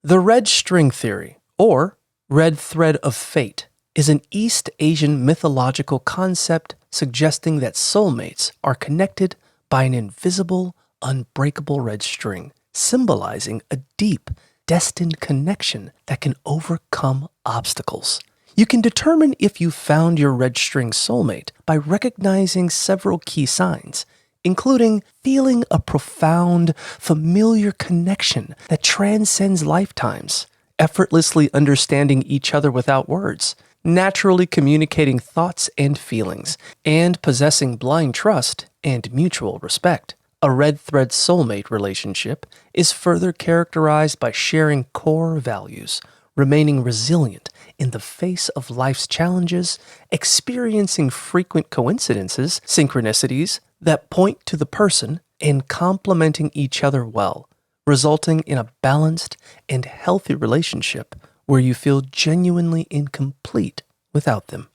The red string theory, or red thread of fate, is an East Asian mythological concept suggesting that soulmates are connected by an invisible, unbreakable red string, symbolizing a deep, destined connection that can overcome obstacles. You can determine if you found your red string soulmate by recognizing several key signs, including feeling a profound, familiar connection that transcends lifetimes, effortlessly understanding each other without words, naturally communicating thoughts and feelings, and possessing blind trust and mutual respect. A red thread soulmate relationship is further characterized by sharing core values, remaining resilient in the face of life's challenges, experiencing frequent coincidences, synchronicities that point to the person, and complementing each other well, resulting in a balanced and healthy relationship where you feel genuinely incomplete without them.